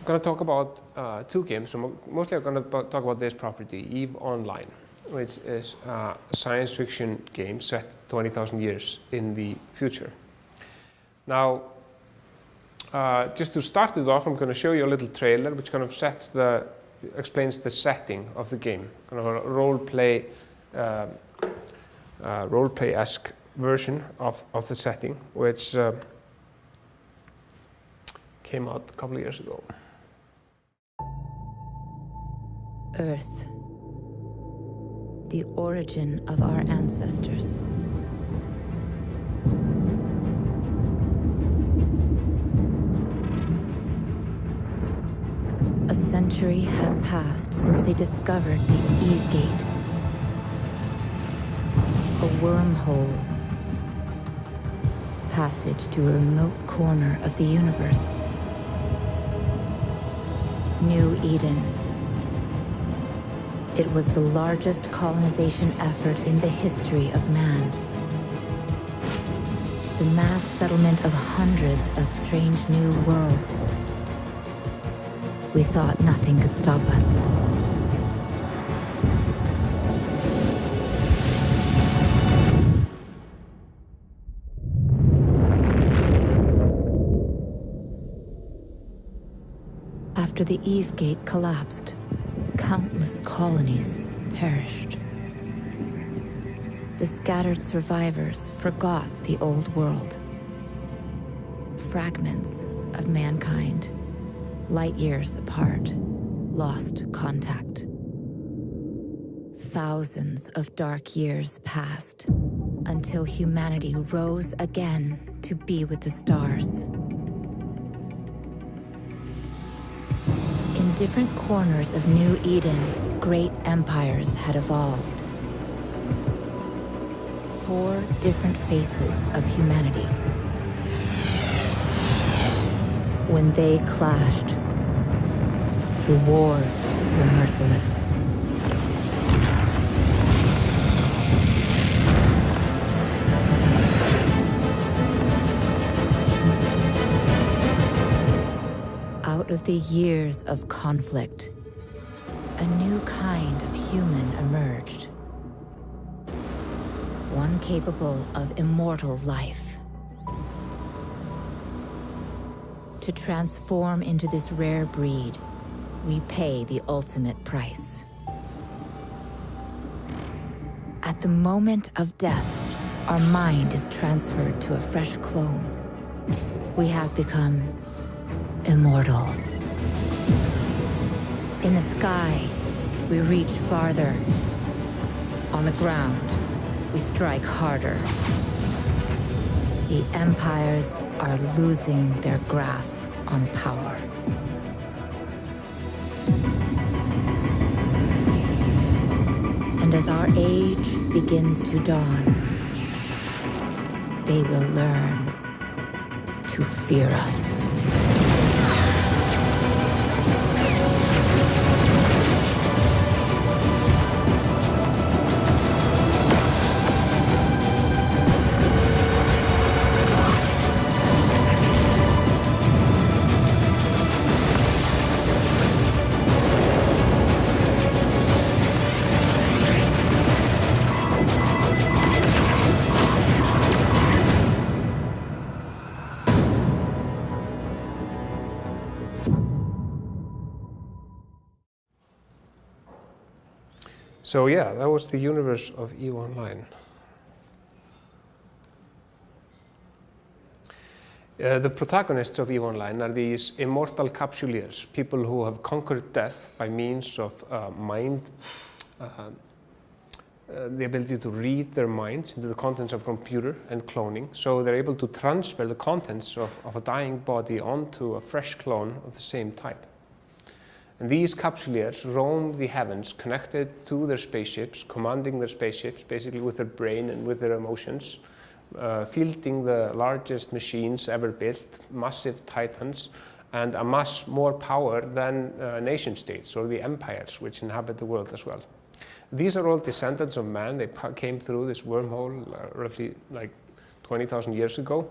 going to talk about two games. So mostly I'm going to talk about this property, EVE Online, which is a science fiction game set 20,000 years in the future. Now, just to start it off, I'm going to show you a little trailer which kind of explains the setting of the game, kind of a role-play-esque version of the setting, which came out a couple of years ago. Earth, the origin of our ancestors. A century had passed since they discovered the Eve Gate, a wormhole, passage to a remote corner of the universe. New Eden. It was the largest colonization effort in the history of man. The mass settlement of hundreds of strange new worlds. We thought nothing could stop us. After the Eve Gate collapsed, countless colonies perished. The scattered survivors forgot the old world. Fragments of mankind, light years apart, lost contact. Thousands of dark years passed until humanity rose again to be with the stars. In different corners of New Eden, great empires had evolved. 4 different faces of humanity. When they clashed, the wars were merciless. Out of the years of conflict, a new kind of human emerged. One capable of immortal life. To transform into this rare breed, we pay the ultimate price. At the moment of death, our mind is transferred to a fresh clone. We have become immortal. In the sky, we reach farther. On the ground, we strike harder. The empires are losing their grasp on power. And as our age begins to dawn, they will learn to fear us. So yeah, that was the universe of EVE Online. The protagonists of EVE Online are these immortal capsuleers, people who have conquered death by means of the ability to read their minds into the contents of a computer and cloning. So they're able to transfer the contents of a dying body onto a fresh clone of the same type. And these capsuleers roam the heavens, connected to their spaceships, commanding their spaceships, basically with their brain and with their emotions, fielding the largest machines ever built, massive titans, and amass more power than nation states or the empires which inhabit the world as well. These are all descendants of man. They came through this wormhole roughly like 20,000 years ago,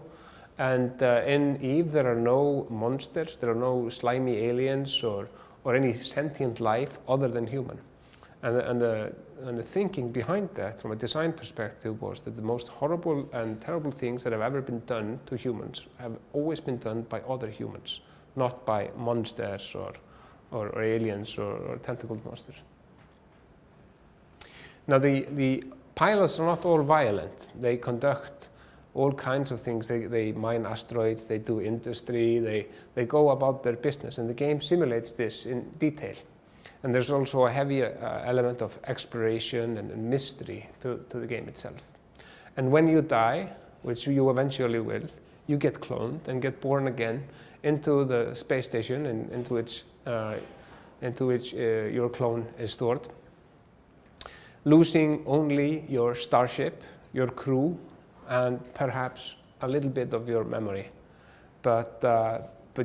And in Eve, there are no monsters, there are no slimy aliens or any sentient life other than human. And the thinking behind that, from a design perspective, was that the most horrible and terrible things that have ever been done to humans have always been done by other humans, not by monsters or aliens or tentacled monsters. Now, the pilots are not all violent. They conduct all kinds of things. They mine asteroids, they do industry, they go about their business, and the game simulates this in detail. And there's also a heavy element of exploration and mystery to the game itself. And when you die, which you eventually will, you get cloned and get born again into the space station into which your clone is stored, losing only your starship, your crew, and perhaps a little bit of your memory. But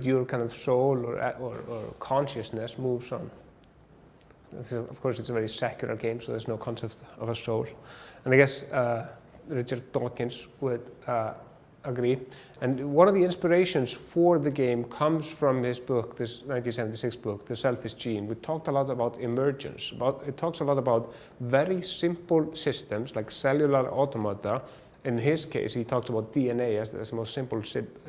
your kind of soul or consciousness moves on. Of course, it's a very secular game, so there's no concept of a soul. And I guess Richard Dawkins would agree. And one of the inspirations for the game comes from his book, this 1976 book, The Selfish Gene. We talked a lot about emergence. It talks a lot about very simple systems like cellular automata. In his case, he talks about DNA as the most simple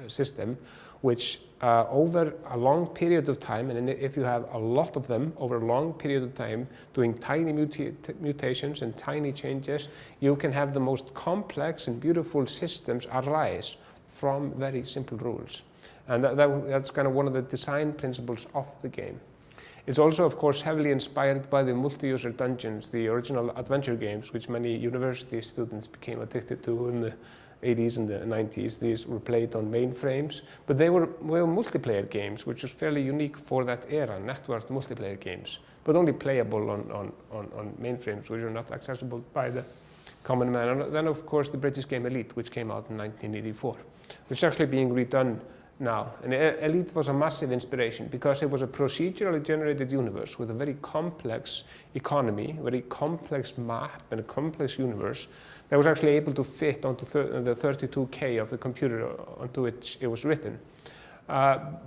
system, which over a long period of time, and if you have a lot of them over a long period of time, doing tiny mutations and tiny changes, you can have the most complex and beautiful systems arise from very simple rules. And that's kind of one of the design principles of the game. It's also, of course, heavily inspired by the multi-user dungeons, the original adventure games, which many university students became addicted to in the 80s and the 90s. These were played on mainframes, but they were multiplayer games, which was fairly unique for that era, networked multiplayer games, but only playable on mainframes, which are not accessible by the common man. And then, of course, the British game Elite, which came out in 1984, which is actually being redone now. And Elite was a massive inspiration because it was a procedurally generated universe with a very complex economy, very complex map, and a complex universe that was actually able to fit onto the 32K of the computer onto which it was written. But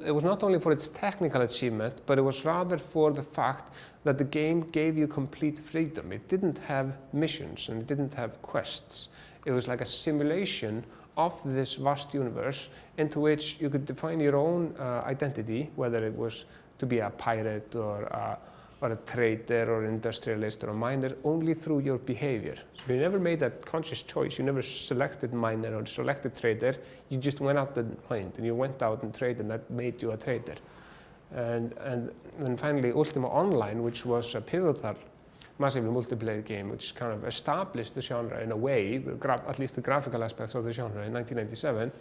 it was not only for its technical achievement, but it was rather for the fact that the game gave you complete freedom. It didn't have missions and it didn't have quests. It was like a simulation of this vast universe into which you could define your own identity, whether it was to be a pirate or a trader or industrialist or a miner, only through your behavior. So you never made that conscious choice. You never selected miner or selected trader. You just went out and mined, and you went out and traded, and that made you a trader. And then finally, Ultima Online, which was a pivotal, massively multiplayer game, which kind of established the genre in a way, at least the graphical aspects of the genre in 1997.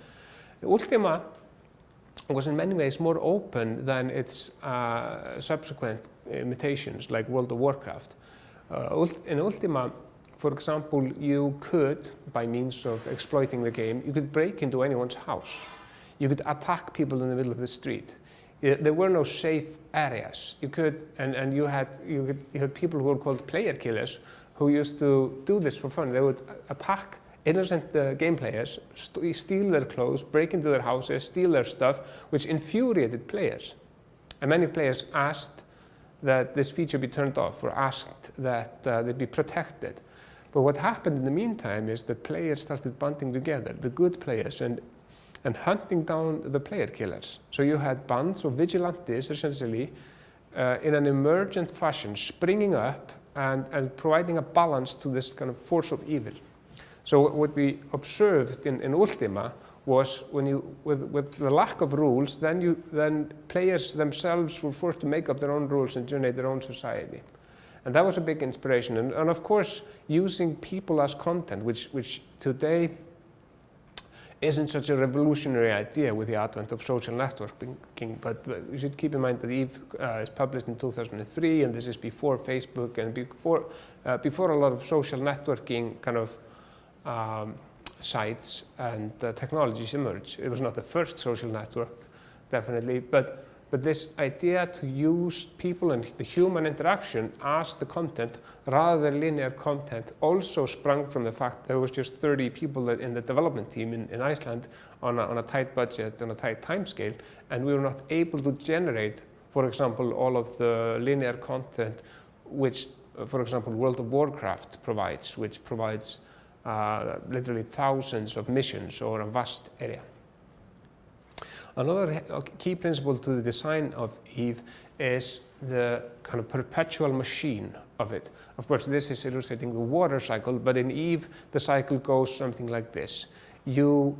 Ultima was in many ways more open than its subsequent imitations like World of Warcraft. In Ultima, for example, you could, by means of exploiting the game, you could break into anyone's house. You could attack people in the middle of the street. There were no safe areas. You could, and you had people who were called player killers who used to do this for fun. They would attack innocent game players, steal their clothes, break into their houses, steal their stuff, which infuriated players. And many players asked that this feature be turned off, or asked that they be protected. But what happened in the meantime is that players started banding together, the good players, and hunting down the player killers. So you had bands of vigilantes, essentially, in an emergent fashion, springing up and providing a balance to this kind of force of evil. So what we observed in Ultima was with the lack of rules, then players themselves were forced to make up their own rules and generate their own society. And that was a big inspiration. And of course, using people as content, which today isn't such a revolutionary idea with the advent of social networking, but you should keep in mind that Eve is published in 2003, and this is before Facebook and before a lot of social networking kind of sites and technologies emerged. It was not the first social network, definitely, but But this idea to use people and the human interaction as the content rather than linear content also sprung from the fact there was just 30 people in the development team in Iceland on a tight budget, on a tight time scale, and we were not able to generate, for example, all of the linear content which, for example, World of Warcraft provides, which provides literally thousands of missions over a vast area. Another key principle to the design of EVE is the kind of perpetual machine of it. Of course, this is illustrating the water cycle, but in EVE, the cycle goes something like this. You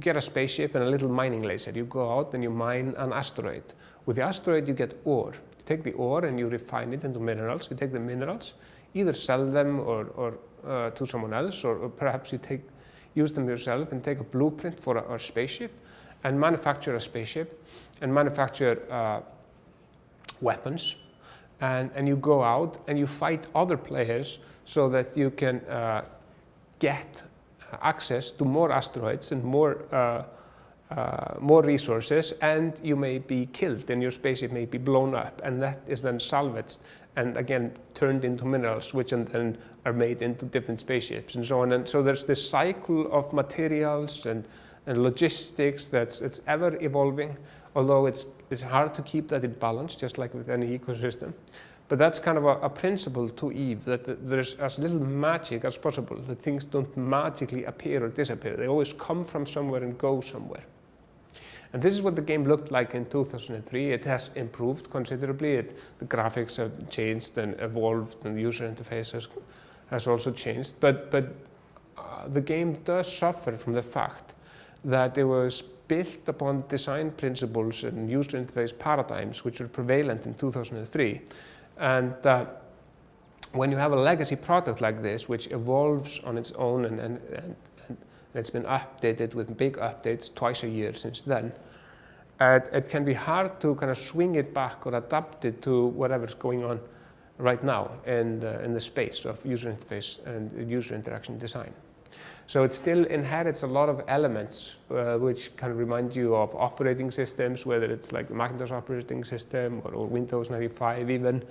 get a spaceship and a little mining laser. You go out and you mine an asteroid. With the asteroid, you get ore. You take the ore and you refine it into minerals. You take the minerals, either sell them or to someone else, or perhaps you use them yourself and take a blueprint for a spaceship and manufacture a spaceship and manufacture weapons. And you go out and you fight other players so that you can get access to more asteroids and more resources, and you may be killed and your spaceship may be blown up, and that is then salvaged and again turned into minerals, which then are made into different spaceships and so on. And so there's this cycle of materials and logistics it's ever evolving, although it's hard to keep that in balance, just like with any ecosystem. But that's kind of a principle to EVE, that there's as little magic as possible, that things don't magically appear or disappear. They always come from somewhere and go somewhere. And this is what the game looked like in 2003. It has improved considerably. The graphics have changed and evolved, and the user interface has also changed. But the game does suffer from the fact that it was built upon design principles and user interface paradigms which were prevalent in 2003. And when you have a legacy product like this, which evolves on its own and it's been updated with big updates twice a year since then, it can be hard to kind of swing it back or adapt it to whatever's going on right now in the space of user interface and user interaction design. So it still inherits a lot of elements which kind of remind you of operating systems, whether it's like the Macintosh operating system or Windows 95 even,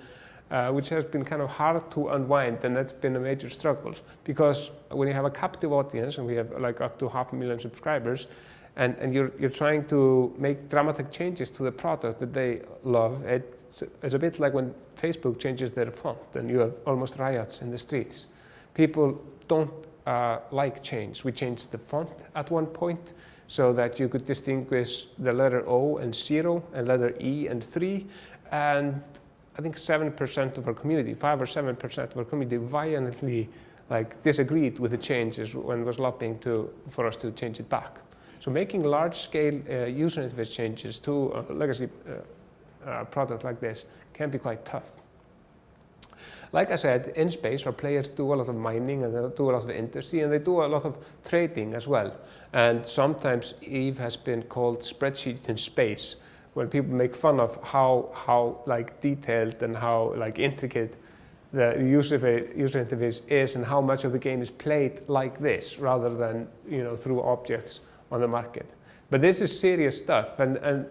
which has been kind of hard to unwind, and that's been a major struggle. Because when you have a captive audience, and we have like up to 500,000 subscribers, and you're trying to make dramatic changes to the product that they love, it's a bit like when Facebook changes their font and you have almost riots in the streets. People don't like change. We changed the font at one point so that you could distinguish the letter O and 0 and letter E and 3, and I think 7% of our community, 5 or 7% of our community violently disagreed with the changes when it was lobbying for us to change it back. So making large-scale user interface changes to a legacy product like this can be quite tough. Like I said, in space, our players do a lot of mining and they do a lot of industry, and they do a lot of trading as well. And sometimes EVE has been called spreadsheets in space, when people make fun of how detailed and how intricate the user interface is, and how much of the game is played like this rather than through objects on the market. But this is serious stuff, and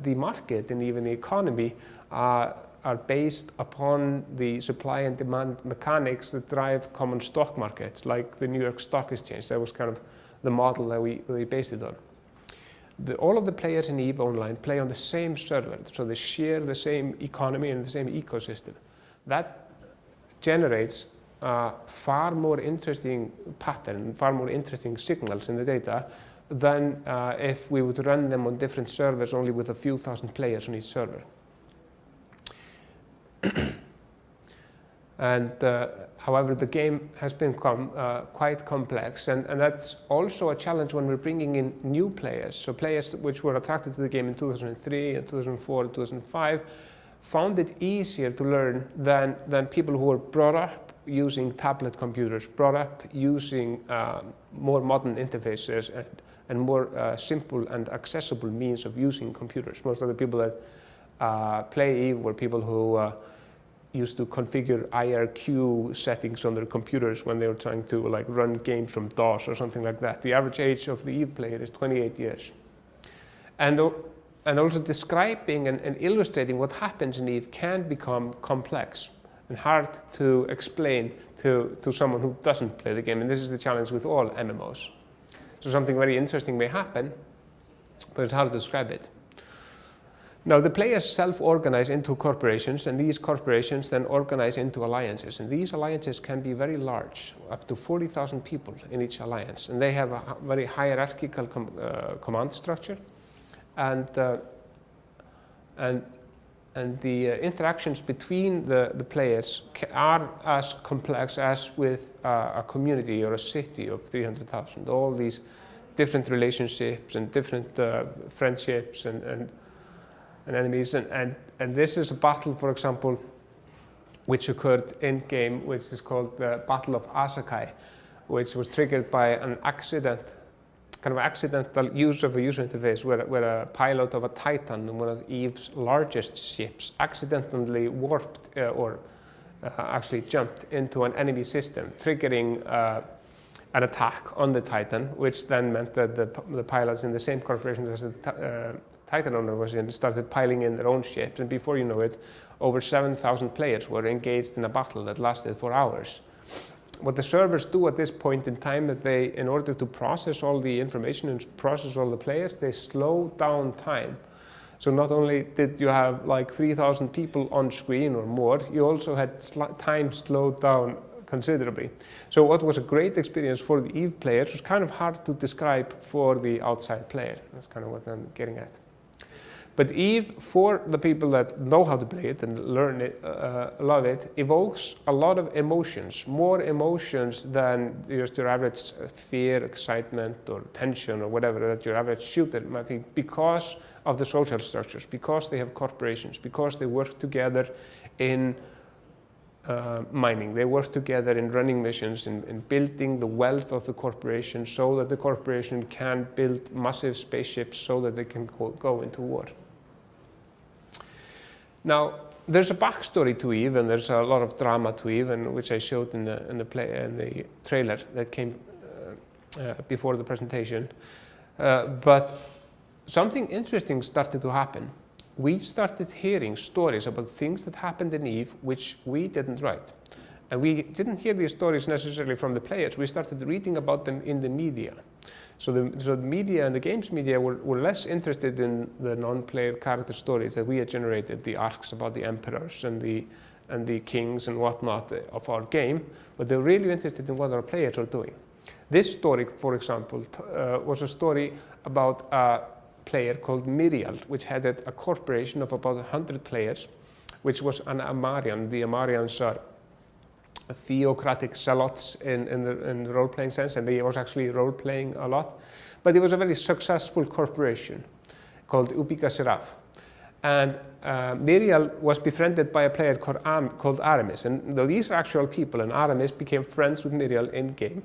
the market and even the economy are based upon the supply and demand mechanics that drive common stock markets, like the New York Stock Exchange. That was kind of the model that we based it on. All of the players in EVE Online play on the same server, so they share the same economy and the same ecosystem. That generates far more interesting pattern, far more interesting signals in the data than if we would run them on different servers only with a few thousand players on each server. And however, the game has become quite complex, and that's also a challenge when we're bringing in new players. So players which were attracted to the game in 2003 and 2004 and 2005 found it easier to learn than people who were brought up using tablet computers, brought up using more modern interfaces and more simple and accessible means of using computers. Most of the people that play EVE were people who used to configure IRQ settings on their computers when they were trying to run games from DOS or something like that. The average age of the EVE player is 28 years. And and also describing and illustrating what happens in EVE can become complex and hard to explain to someone who doesn't play the game. And this is the challenge with all MMOs. So something very interesting may happen, but it's hard to describe it. Now, the players self-organize into corporations, and these corporations then organize into alliances. And these alliances can be very large, up to 40,000 people in each alliance. And they have a very hierarchical command structure. And the interactions between the players are as complex as with a community or a city of 300,000. All these different relationships and different friendships and enemies. And this is a battle, for example, which occurred in game, which is called the Battle of Asakai, which was triggered by an accidental use of a user interface where a pilot of a Titan, one of EVE's largest ships, accidentally warped or actually jumped into an enemy system, triggering an attack on the Titan, which then meant that the pilots in the same corporation as the Titan owner was in started piling in their own ships, and before you know it, over 7,000 players were engaged in a battle that lasted for hours. What the servers do at this point in time, that they, in order to process all the information and process all the players, they slow down time. So not only did you have like 3,000 people on screen or more, you also had time slowed down considerably. So what was a great experience for the EVE players was kind of hard to describe for the outside player. That's kind of what I'm getting at. But EVE, for the people that know how to play it and learn it, love it, evokes a lot of emotions, more emotions than just your average fear, excitement, or tension, or whatever that your average shooter might think, because of the social structures, because they have corporations, because they work together in mining, they work together in running missions, in building the wealth of the corporation so that the corporation can build massive spaceships so that they can go into war. Now, there's a backstory to EVE, and there's a lot of drama to EVE, and which I showed in the trailer that came before the presentation. But something interesting started to happen. We started hearing stories about things that happened in EVE which we didn't write. And we didn't hear these stories necessarily from the players. We started reading about them in the media. So the media and the games media were less interested in the non-player character stories that we had generated, the arcs about the emperors and the kings and whatnot of our game, but they were really interested in what our players were doing. This story, for example, was a story about a player called Miriel, which headed a corporation of about 100 players, which was an Amarian. The Amarians are theocratic zealots in the role-playing sense, and he was actually role-playing a lot. But it was a very successful corporation called Ubica Seraph. And Miriel was befriended by a player called Aramis. And though these are actual people, and Aramis became friends with Miriel in-game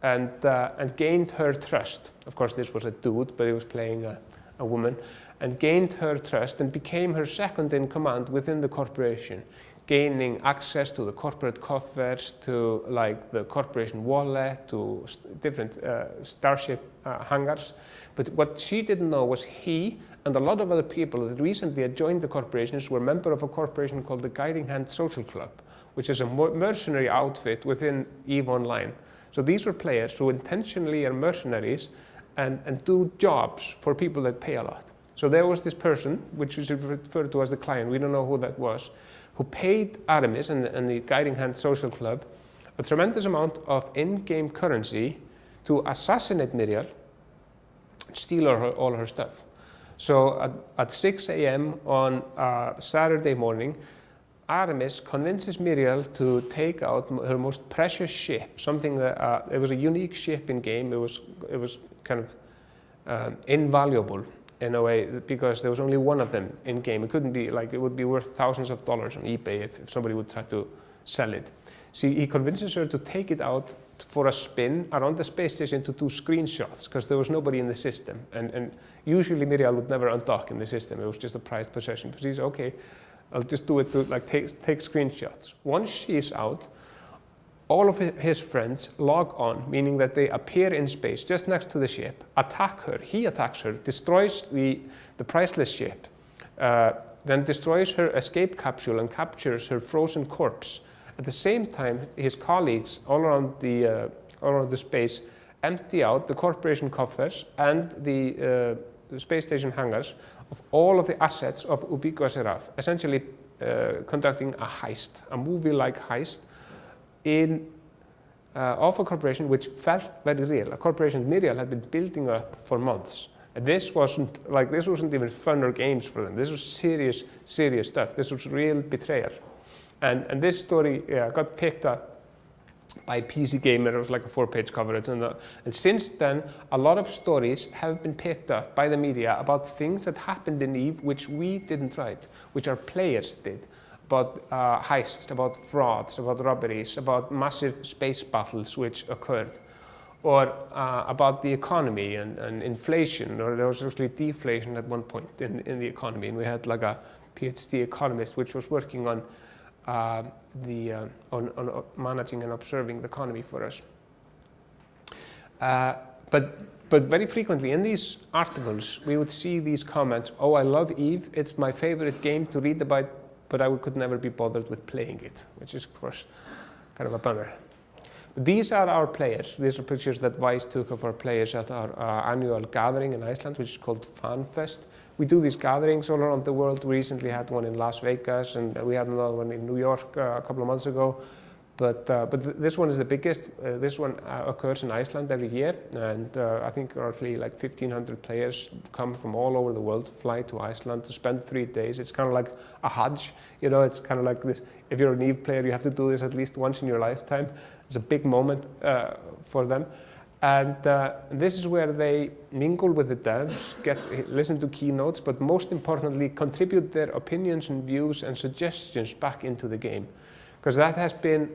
and gained her trust. Of course, this was a dude, but he was playing a woman, and gained her trust and became her second in command within the corporation, gaining access to the corporate coffers, to like the corporation wallet, to different starship hangars. But what she didn't know was he and a lot of other people that recently had joined the corporations were members of a corporation called the Guiding Hand Social Club, which is a mercenary outfit within EVE Online. So these were players who intentionally are mercenaries and do jobs for people that pay a lot. So there was this person, which was referred to as the client, we don't know who that was, who paid Aramis and the Guiding Hand Social Club a tremendous amount of in-game currency to assassinate Miriel, steal all her stuff. So at 6 a.m. on Saturday morning, Aramis convinces Miriel to take out her most precious ship, something that it was a unique ship in game. It was kind of invaluable in a way because there was only one of them in game. It couldn't be like, it would be worth thousands of dollars on eBay if somebody would try to sell it. So he convinces her to take it out for a spin around the space station to do screenshots because there was nobody in the system. And usually Miriel would never undock in the system. It was just a prized possession. But she said, okay, I'll just do it to like take screenshots. Once she's out, all of his friends log on, meaning that they appear in space just next to the ship, attack her, he attacks her, destroys the priceless ship, then destroys her escape capsule and captures her frozen corpse. At the same time, his colleagues all around the space empty out the corporation coffers and the space station hangars of all of the assets of Ubiqua-Seraph, essentially conducting a heist, a movie-like heist of a corporation which felt very real. A corporation Miriel had been building up for months. And this wasn't even fun or games for them. This was serious stuff. This was real betrayal. And this story got picked up by PC Gamer. It was like a 4-page coverage. And since then, a lot of stories have been picked up by the media about things that happened in EVE which we didn't write, which our players did. About heists, about frauds, about robberies, about massive space battles which occurred, or about the economy and inflation, or there was actually deflation at one point in the economy, and we had like a PhD economist which was working on managing and observing the economy for us. But very frequently in these articles we would see these comments, "Oh, I love EVE, it's my favorite game to read about, but I could never be bothered with playing it," which is, of course, kind of a bummer. But these are our players. These are pictures that Vice took of our players at our annual gathering in Iceland, which is called FanFest. We do these gatherings all around the world. We recently had one in Las Vegas, and we had another one in New York a couple of months ago. But this one is the biggest. This one occurs in Iceland every year, and I think roughly like 1,500 players come from all over the world, fly to Iceland to spend 3 days. It's kind of like a Hajj, you know. It's kind of like this. If you're an EVE player, you have to do this at least once in your lifetime. It's a big moment for them, and this is where they mingle with the devs, listen to keynotes, but most importantly, contribute their opinions and views and suggestions back into the game. Because that has been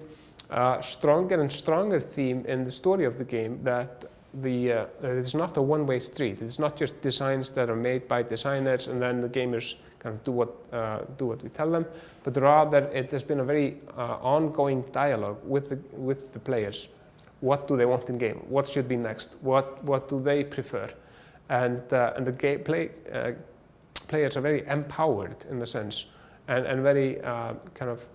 a stronger and stronger theme in the story of the game, that it's not a one-way street. It's not just designs that are made by designers and then the gamers kind of do what we tell them, but rather it has been a very ongoing dialogue with the players. What do they want in game? What should be next? What do they prefer? And the players are very empowered in the sense, and very kind of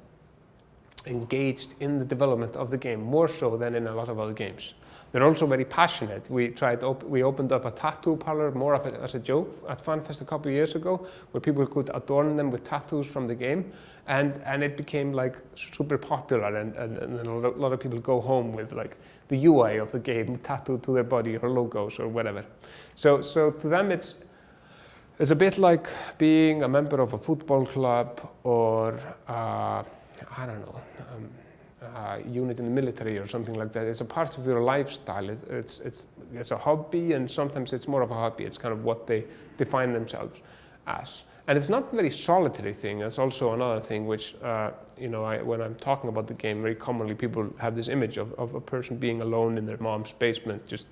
engaged in the development of the game, more so than in a lot of other games. They're also very passionate. We opened up a tattoo parlor more as a joke at FanFest a couple of years ago, where people could adorn them with tattoos from the game, and it became like super popular, and a lot of people go home with like the UI of the game tattooed to their body, or logos or whatever. So to them it's a bit like being a member of a football club, or I don't know, unit in the military or something like that. It's a part of your lifestyle. It's a hobby, and sometimes it's more of a hobby. It's kind of what they define themselves as. And it's not a very solitary thing. That's also another thing which, when I'm talking about the game, very commonly people have this image of a person being alone in their mom's basement, just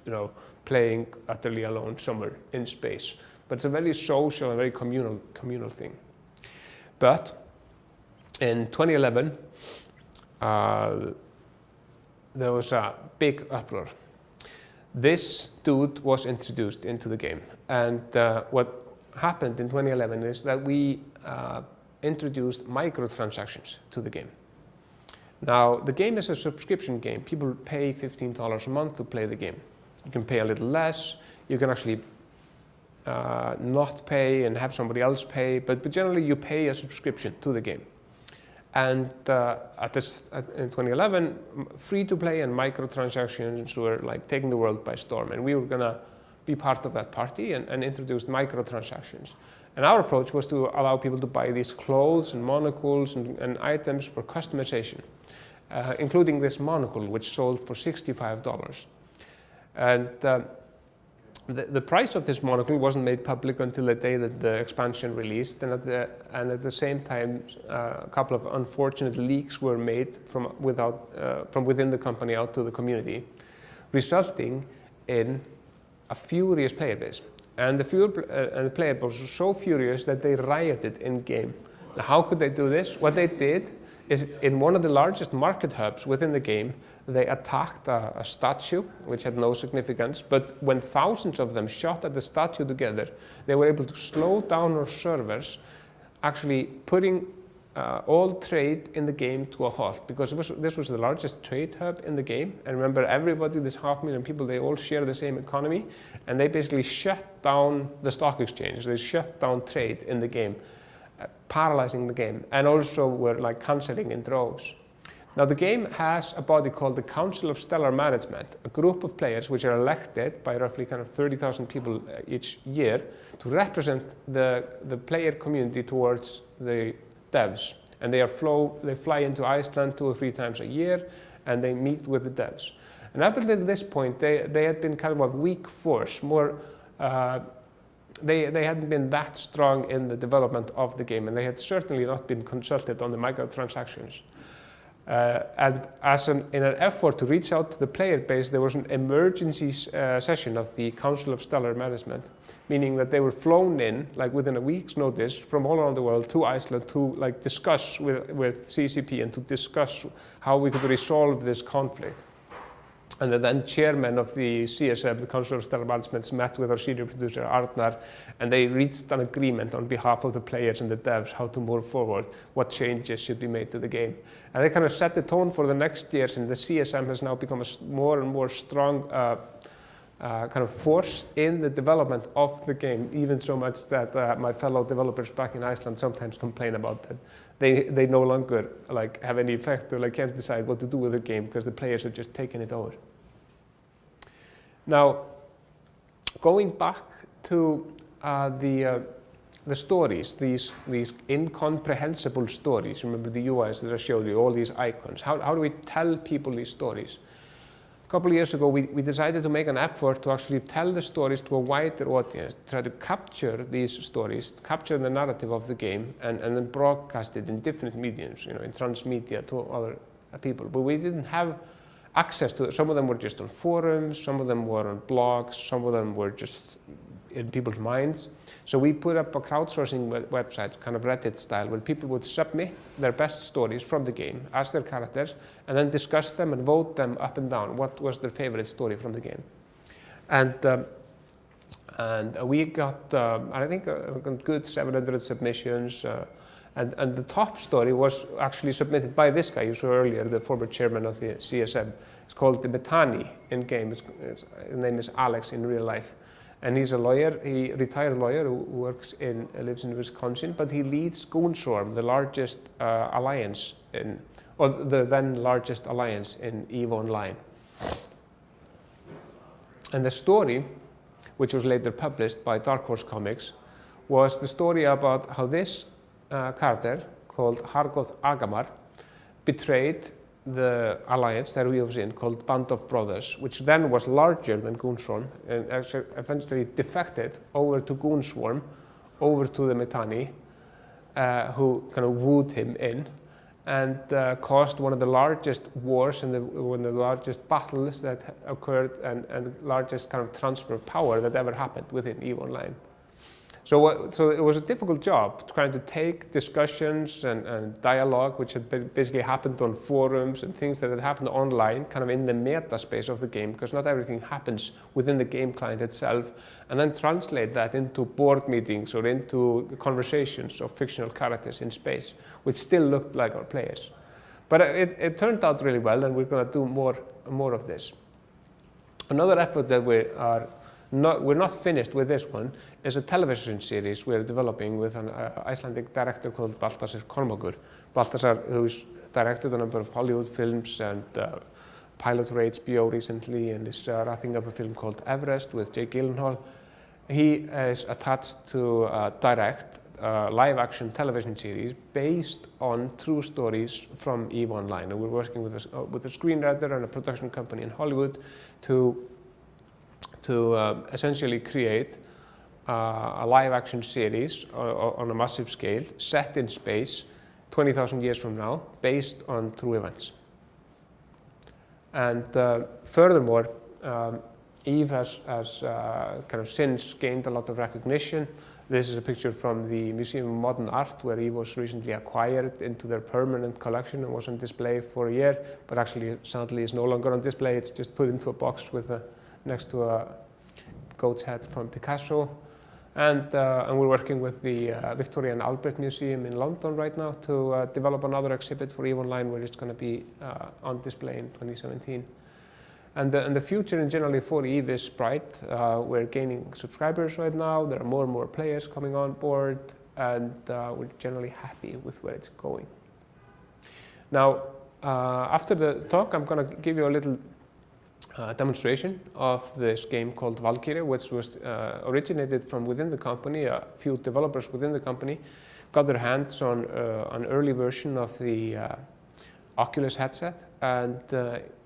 playing utterly alone somewhere in space. But it's a very social and very communal thing. But in 2011, there was a big uproar. This dude was introduced into the game, and what happened in 2011 is that we introduced microtransactions to the game. Now, the game is a subscription game. People pay $15 a month to play the game. You can pay a little less. You can actually not pay and have somebody else pay, but generally you pay a subscription to the game. And in 2011, free-to-play and microtransactions were like taking the world by storm, and we were going to be part of that party and introduce microtransactions. And our approach was to allow people to buy these clothes and monocles and items for customization, including this monocle, which sold for $65. And the price of this monocle wasn't made public until the day that the expansion released, and at the same time, a couple of unfortunate leaks were made from within the company out to the community, resulting in a furious player base. And the player base was so furious that they rioted in game. Now, how could they do this? What they did is in one of the largest market hubs within the game, they attacked a statue, which had no significance, but when thousands of them shot at the statue together, they were able to slow down our servers, actually putting all trade in the game to a halt, because this was the largest trade hub in the game. And remember, everybody, this 500,000 people, they all share the same economy, and they basically shut down the stock exchange. They shut down trade in the game, paralyzing the game, and also were like canceling in droves. Now the game has a body called the Council of Stellar Management, a group of players which are elected by roughly kind of 30,000 people each year to represent the player community towards the devs. And they fly into Iceland 2 or 3 times a year, and they meet with the devs. And up until this point, they had been kind of a weak force, more. They hadn't been that strong in the development of the game, and they had certainly not been consulted on the microtransactions. And in an effort to reach out to the player base, there was an emergency session of the Council of Stellar Management, meaning that they were flown in, like within a week's notice, from all around the world to Iceland to like discuss with CCP and to discuss how we could resolve this conflict. And the then chairman of the CSM, the Council of Stellar Management, met with our senior producer, Arnar, and they reached an agreement on behalf of the players and the devs how to move forward, what changes should be made to the game. And they kind of set the tone for the next years, and the CSM has now become a more and more strong kind of force in the development of the game, even so much that my fellow developers back in Iceland sometimes complain about that. They no longer like have any effect, or like can't decide what to do with the game because the players are just taking it over. Now, going back to the stories, these incomprehensible stories. Remember the UIs that I showed you, all these icons. How do we tell people these stories? A couple of years ago, we decided to make an effort to actually tell the stories to a wider audience, try to capture these stories, capture the narrative of the game, and then broadcast it in different mediums, in transmedia to other people. But we didn't have access to it. Some of them were just on forums, some of them were on blogs, some of them were just in people's minds. So we put up a crowdsourcing website, kind of Reddit style, where people would submit their best stories from the game as their characters, and then discuss them and vote them up and down. What was their favorite story from the game? And we got, I think, a good 700 submissions. And the top story was actually submitted by this guy you saw earlier, the former chairman of the CSM. It's called the Metani in game. His name is Alex in real life. And he's a lawyer, retired lawyer who lives in Wisconsin, but he leads Goonswarm, the largest alliance the then largest alliance in EVE Online. And the story, which was later published by Dark Horse Comics, was the story about how this character called Hargoth Agamar betrayed the alliance that he was in, called Band of Brothers, which then was larger than Goonswarm, and actually eventually defected over to Goonswarm, over to the Metani, who kind of wooed him in, and caused one of the largest wars and one of the largest battles that occurred, and the largest kind of transfer of power that ever happened within EVE Online. So it was a difficult job trying to take discussions and dialogue, which had basically happened on forums and things that had happened online, kind of in the meta space of the game, because not everything happens within the game client itself, and then translate that into board meetings or into conversations of fictional characters in space, which still looked like our players. But it turned out really well, and we're going to do more of this. Another effort that we're not finished with this one, is a television series we're developing with an Icelandic director called Baltasar Kormákur. Baltasar, who's directed a number of Hollywood films and pilot for HBO recently, and is wrapping up a film called Everest with Jake Gyllenhaal. He is attached to direct a live-action television series based on true stories from EVE Online. And we're working with a screenwriter and a production company in Hollywood to essentially create a live-action series on a massive scale, set in space, 20,000 years from now, based on true events. And furthermore, EVE has kind of since gained a lot of recognition. This is a picture from the Museum of Modern Art, where he was recently acquired into their permanent collection and was on display for a year, but actually sadly is no longer on display. It's just put into a box with next to a goat's head from Picasso. And we're working with the Victoria and Albert Museum in London right now to develop another exhibit for EVE Online, where it's going to be on display in 2017. And the future in generally for EVE is bright. We're gaining subscribers right now. There are more and more players coming on board, and we're generally happy with where it's going. Now, after the talk, I'm going to give you a little demonstration of this game called Valkyrie, which was originated from within the company. A few developers within the company got their hands on an early version of the Oculus headset, and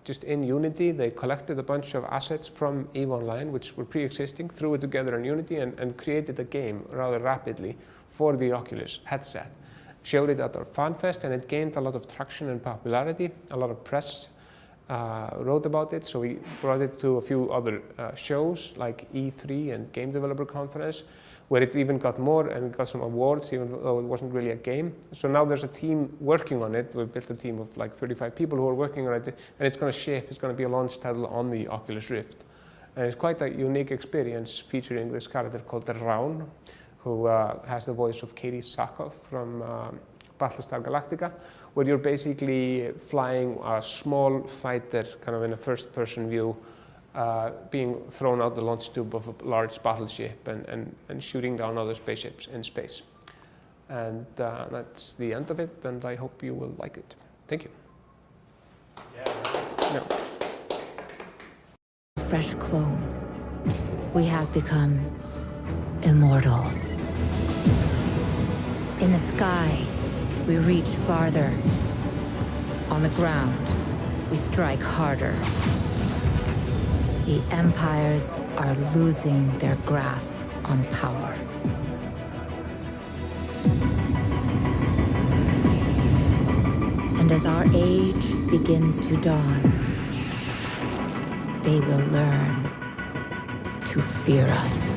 just in Unity, they collected a bunch of assets from EVE Online, which were pre-existing, threw it together in Unity, and created a game rather rapidly for the Oculus headset. Showed it at our FanFest, and it gained a lot of traction and popularity. A lot of press wrote about it, so we brought it to a few other shows like E3 and Game Developer Conference, where it even got more and got some awards, even though it wasn't really a game. So now there's a team working on it. We've built a team of like 35 people who are working on it, and it's going to ship. It's going to be a launch title on the Oculus Rift. And it's quite a unique experience featuring this character called Raun, who has the voice of Katie Sackhoff from Battlestar Galactica, where you're basically flying a small fighter kind of in a first-person view, being thrown out the launch tube of a large battleship and shooting down other spaceships in space. And that's the end of it, and I hope you will like it. Thank you. Yeah. No. Fresh clone. We have become immortal. In the sky, we reach farther. On the ground, we strike harder. The empires are losing their grasp on power. And as our age begins to dawn, they will learn to fear us.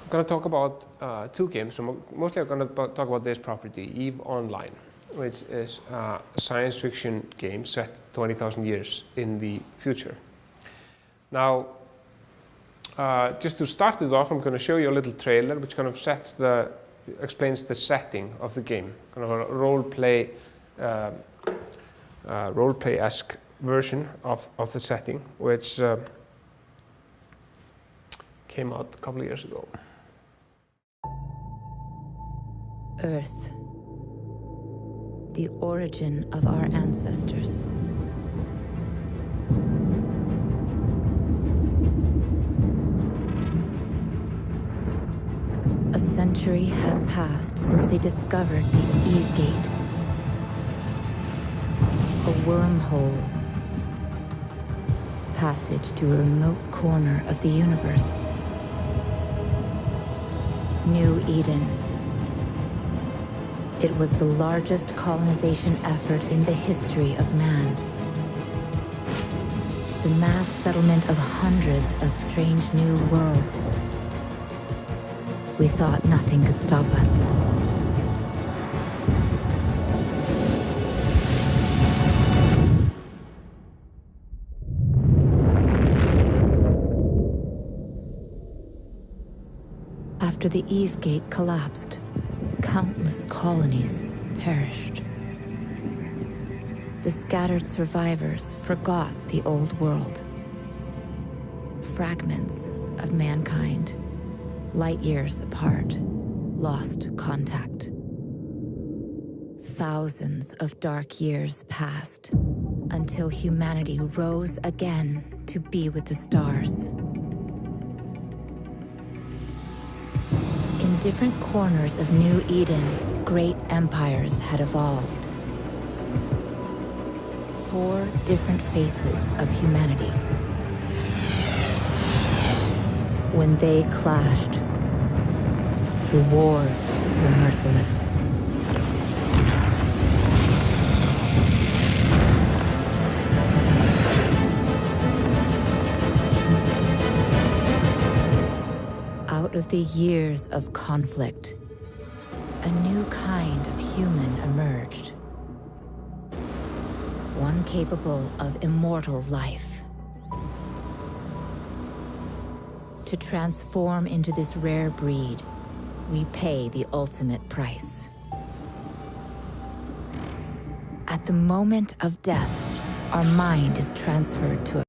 I'm going to talk about two games. So mostly I'm going to talk about this property, EVE Online, which is a science fiction game set 20,000 years in the future. Now, just to start it off, I'm going to show you a little trailer which kind of explains the setting of the game, kind of a role-play-esque version of the setting, which came out a couple of years ago. Earth, the origin of our ancestors. A century had passed since they discovered the Eve Gate, a wormhole, passage to a remote corner of the universe. New Eden. It was the largest colonization effort in the history of man. The mass settlement of hundreds of strange new worlds. We thought nothing could stop us. After the Eve Gate collapsed, countless colonies perished. The scattered survivors forgot the old world. Fragments of mankind, light years apart, lost contact. Thousands of dark years passed until humanity rose again to be with the stars. In different corners of New Eden, great empires had evolved. 4 different faces of humanity. When they clashed, the wars were merciless. Out of the years of conflict, a new kind of human emerged. One capable of immortal life. To transform into this rare breed, we pay the ultimate price. At the moment of death, our mind is transferred to a